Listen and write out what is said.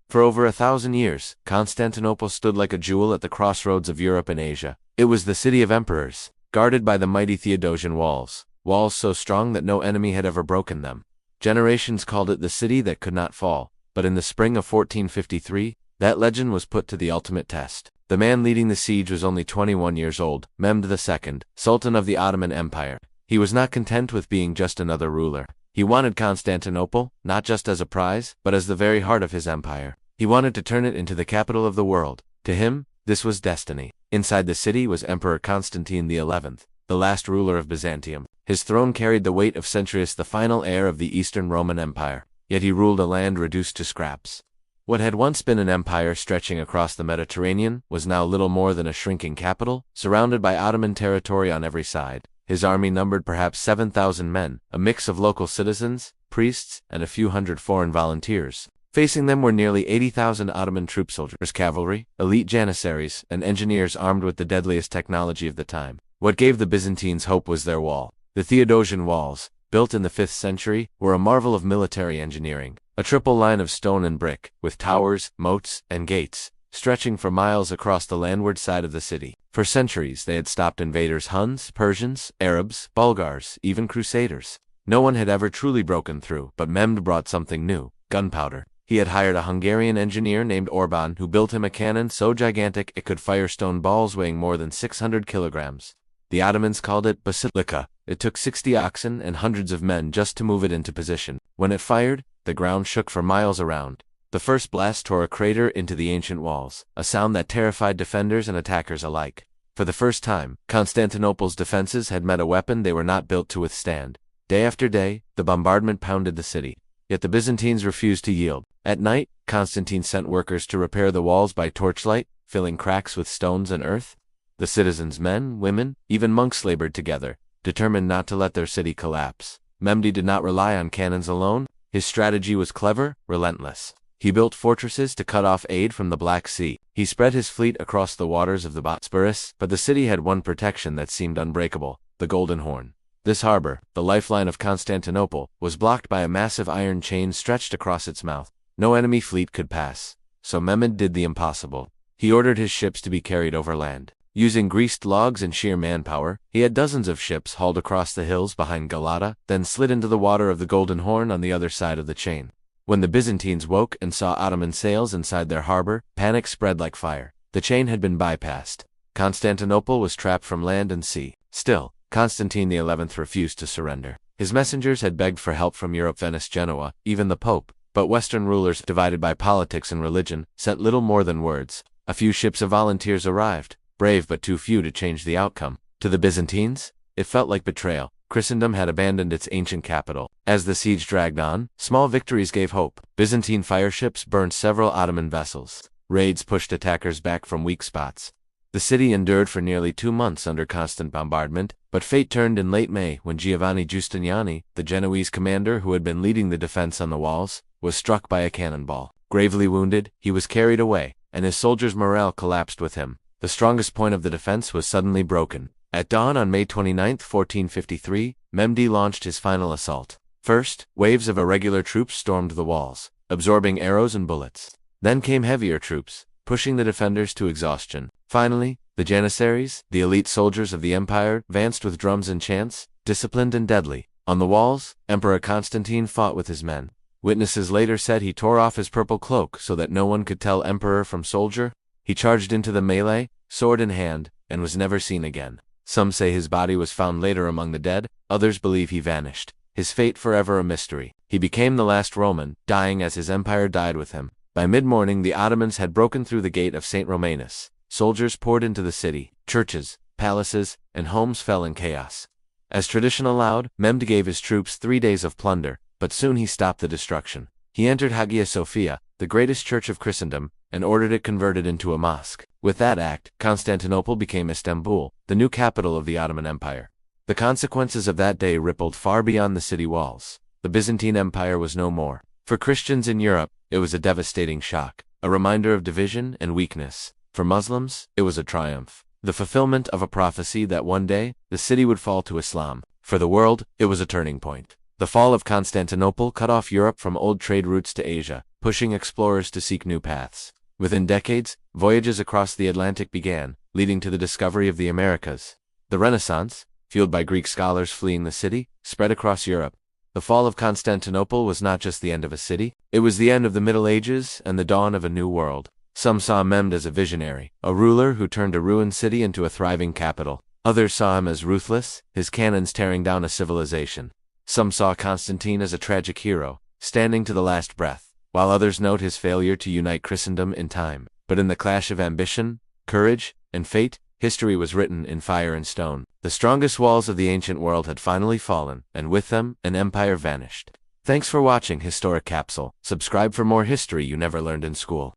For over 1,000 years, Constantinople stood like a jewel at the crossroads of Europe and Asia. It was the city of emperors, guarded by the mighty Theodosian walls so strong that no enemy had ever broken them. Generations called it the city that could not fall, but in the spring of 1453, that legend was put to the ultimate test. The man leading the siege was only 21 years old, Mehmed II, Sultan of the Ottoman Empire. He was not content with being just another ruler. He wanted Constantinople, not just as a prize, but as the very heart of his empire. He wanted to turn it into the capital of the world. To him, this was destiny. Inside the city was Emperor Constantine XI, the last ruler of Byzantium. His throne carried the weight of centuries, the final heir of the Eastern Roman Empire. Yet he ruled a land reduced to scraps. What had once been an empire stretching across the Mediterranean was now little more than a shrinking capital, surrounded by Ottoman territory on every side. His army numbered perhaps 7,000 men, a mix of local citizens, priests, and a few hundred foreign volunteers. Facing them were nearly 80,000 Ottoman troop soldiers, cavalry, elite janissaries, and engineers armed with the deadliest technology of the time. What gave the Byzantines hope was their wall. The Theodosian walls, built in the 5th century, were a marvel of military engineering. A triple line of stone and brick, with towers, moats, and gates, stretching for miles across the landward side of the city. For centuries they had stopped invaders: Huns, Persians, Arabs, Bulgars, even Crusaders. No one had ever truly broken through, but Mehmed brought something new: gunpowder. He had hired a Hungarian engineer named Orban who built him a cannon so gigantic it could fire stone balls weighing more than 600 kilograms. The Ottomans called it basilica. It took 60 oxen and hundreds of men just to move it into position. When it fired, the ground shook for miles around. The first blast tore a crater into the ancient walls, a sound that terrified defenders and attackers alike. For the first time, Constantinople's defenses had met a weapon they were not built to withstand. Day after day, the bombardment pounded the city. Yet the Byzantines refused to yield. At night, Constantine sent workers to repair the walls by torchlight, filling cracks with stones and earth. The citizens, men, women, even monks labored together, determined not to let their city collapse. Mehmed did not rely on cannons alone. His strategy was clever, relentless. He built fortresses to cut off aid from the Black Sea. He spread his fleet across the waters of the Bosphorus, but the city had one protection that seemed unbreakable: the Golden Horn. This harbor, the lifeline of Constantinople, was blocked by a massive iron chain stretched across its mouth. No enemy fleet could pass. So Mehmed did the impossible. He ordered his ships to be carried overland. Using greased logs and sheer manpower, he had dozens of ships hauled across the hills behind Galata, then slid into the water of the Golden Horn on the other side of the chain. When the Byzantines woke and saw Ottoman sails inside their harbor, panic spread like fire. The chain had been bypassed. Constantinople was trapped from land and sea. Still, Constantine XI refused to surrender. His messengers had begged for help from Europe, Venice, Genoa, even the Pope. But Western rulers, divided by politics and religion, sent little more than words. A few ships of volunteers arrived, brave but too few to change the outcome. To the Byzantines, it felt like betrayal. Christendom had abandoned its ancient capital. As the siege dragged on, small victories gave hope. Byzantine fireships burned several Ottoman vessels. Raids pushed attackers back from weak spots. The city endured for nearly 2 months under constant bombardment, but fate turned in late May when Giovanni Giustiniani, the Genoese commander who had been leading the defense on the walls, was struck by a cannonball. Gravely wounded, he was carried away, and his soldiers' morale collapsed with him. The strongest point of the defense was suddenly broken. At dawn on May 29, 1453, Mehmed launched his final assault. First, waves of irregular troops stormed the walls, absorbing arrows and bullets. Then came heavier troops, pushing the defenders to exhaustion. Finally, the janissaries, the elite soldiers of the empire, advanced with drums and chants, disciplined and deadly. On the walls, Emperor Constantine fought with his men. Witnesses later said he tore off his purple cloak so that no one could tell emperor from soldier. He charged into the melee, sword in hand, and was never seen again. Some say his body was found later among the dead, others believe he vanished. His fate forever a mystery. He became the last Roman, dying as his empire died with him. By mid-morning the Ottomans had broken through the gate of St. Romanus. Soldiers poured into the city. Churches, palaces, and homes fell in chaos. As tradition allowed, Mehmed gave his troops 3 days of plunder, but soon he stopped the destruction. He entered Hagia Sophia, the greatest church of Christendom, and ordered it converted into a mosque. With that act, Constantinople became Istanbul, the new capital of the Ottoman Empire. The consequences of that day rippled far beyond the city walls. The Byzantine Empire was no more. For Christians in Europe, it was a devastating shock, a reminder of division and weakness. For Muslims, it was a triumph, the fulfillment of a prophecy that one day, the city would fall to Islam. For the world, it was a turning point. The fall of Constantinople cut off Europe from old trade routes to Asia, pushing explorers to seek new paths. Within decades, voyages across the Atlantic began, leading to the discovery of the Americas. The Renaissance, fueled by Greek scholars fleeing the city, spread across Europe. The fall of Constantinople was not just the end of a city, it was the end of the Middle Ages and the dawn of a new world. Some saw Mehmed as a visionary, a ruler who turned a ruined city into a thriving capital. Others saw him as ruthless, his cannons tearing down a civilization. Some saw Constantine as a tragic hero, standing to the last breath, while others note his failure to unite Christendom in time. But in the clash of ambition, courage, and fate, history was written in fire and stone. The strongest walls of the ancient world had finally fallen, and with them, an empire vanished. Thanks for watching Historic Capsule. Subscribe for more history you never learned in school.